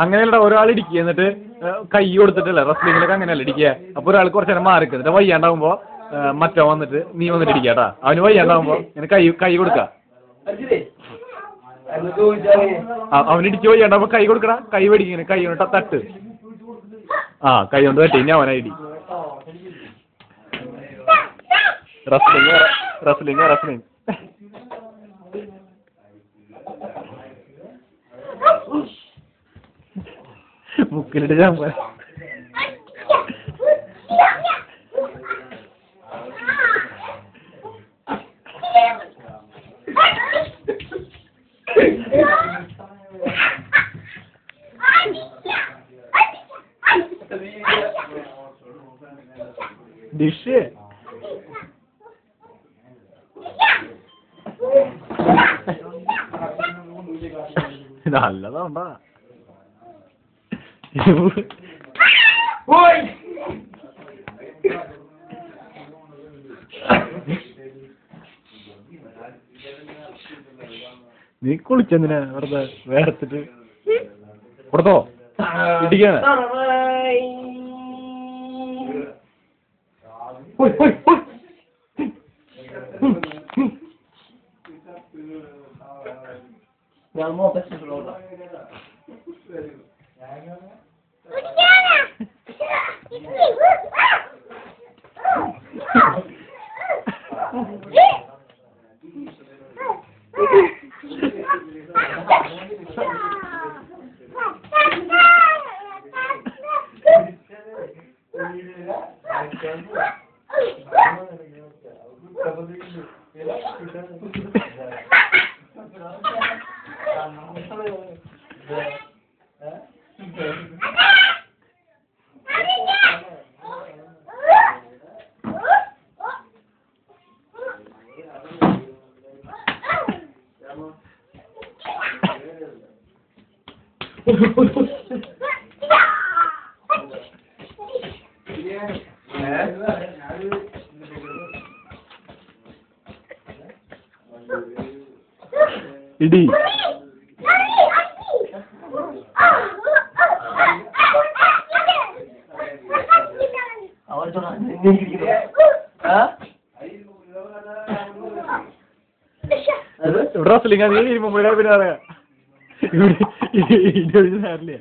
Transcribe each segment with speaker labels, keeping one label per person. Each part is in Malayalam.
Speaker 1: അങ്ങനെയല്ല ഒരാൾ ഇടിക്കുക എന്നിട്ട് കൈ കൊടുത്തിട്ടല്ലേ റെസ്ലിങ്ങിലൊക്കെ അങ്ങനെയല്ല ഇടിക്കുക. അപ്പൊ ഒരാൾ കുറച്ച് നേരം മാറി എന്നിട്ട് വയ്യാണ്ടാവുമ്പോ മറ്റോ വന്നിട്ട് നീ വന്നിട്ട് ഇടിക്കാട്ടാ. അവന് വയ്യാണ്ടാവുമ്പോ ഇങ്ങനെ കൈ കൊടുക്ക. അവന് ഇടിച്ച് വയ്യാണ്ടാവുമ്പോ കൈ കൊടുക്കടാ. കൈ മേടിക്കുന്ന കൈ കൊണ്ട് തട്ട്. കൈ കൊണ്ട് തട്ടി ഇനി അവനാ ഇടി. റെസ്ലിങ് മുക്കിലിട്ട് ചാമ്പ. ഡിഷ് നല്ലതാണ്ടാ. നീ കുളിച്ചെന്തിനാ വെറുതെ വേർത്തിട്ട് കൊടുത്തോ ഇടിക്കാണ്. ഇടി റെസ്ലിംഗ് നീ മുമ്പേ പിന്നെ അറിയാം. നേരില്ലേ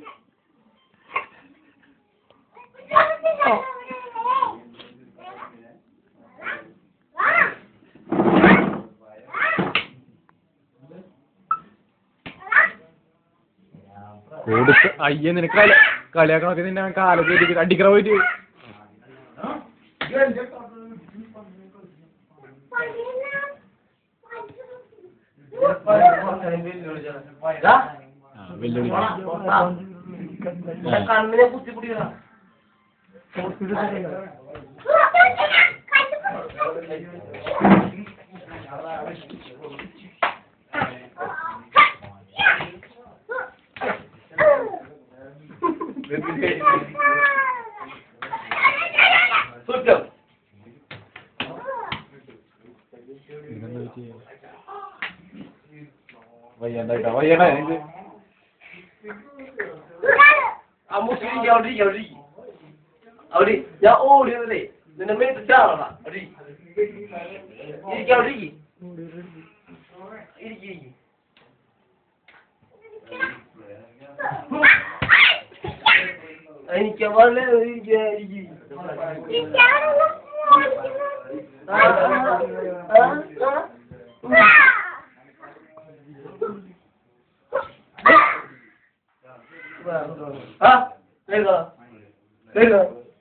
Speaker 1: കൊടുത്ത് അയ്യ നിനക്ക് കളിയാക്കണൊക്കെ നിന്നെ കാലത്ത് അടിക്കറ പോയിട്ട്
Speaker 2: കണ്ണിനെ കുത്തിപ്പിടിക്കണം.
Speaker 1: വയ്യണ്ടായിട്ടാ വയ്യണ്ട എനിക്ക്
Speaker 2: അവിടെ ഞാൻ ഓടിയതല്ലേ നിന്നെ മേത്ത് ചാടാ അവിടെ അവിടെ എനിക്ക് വളരെ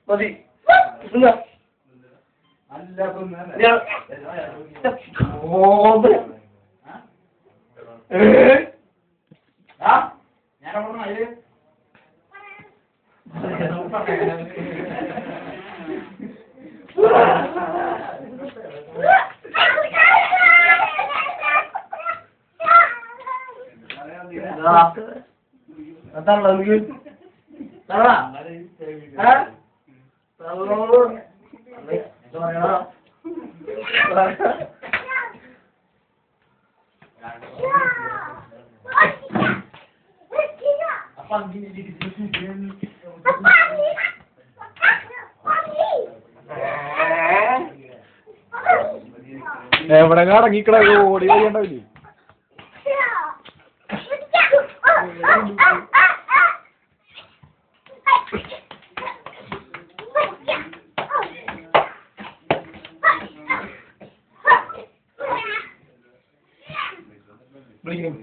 Speaker 2: മതി തള്ള തള്ള
Speaker 1: എവിടെ ഇറങ്ങിക്കട ഓടി വഴിയുണ്ടാവില്ലേ വിളിക്കണം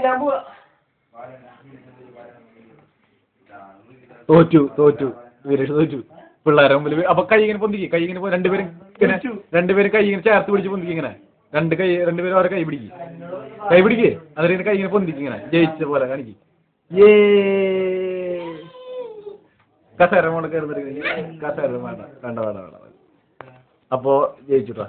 Speaker 2: ഞാൻ പോവാ
Speaker 1: തോറ്റു വീരേഷ് തോറ്റു പിള്ളേരെ മുമ്പിൽ അപ്പൊ കൈ ഇങ്ങനെ പൊന്തിക്കും കൈ ഇങ്ങനെ രണ്ടുപേരും കൈ ഇങ്ങനെ ചേർത്ത് പിടിച്ച് പൊന്തിക്കും ഇങ്ങനെ രണ്ടുപേരും അവരെ കൈ പിടിക്കേ അതിന് കൈ ഇങ്ങനെ പൊന്തിക്കും ഇങ്ങനെ ജയിച്ച പോലെ കാണിക്കും കസേര മോളെ കയറുന്നിട്ട് കസേര വേണ്ട വേണ്ട വേണ്ട വേണ്ട അപ്പൊ ജയിച്ചുട്ടാ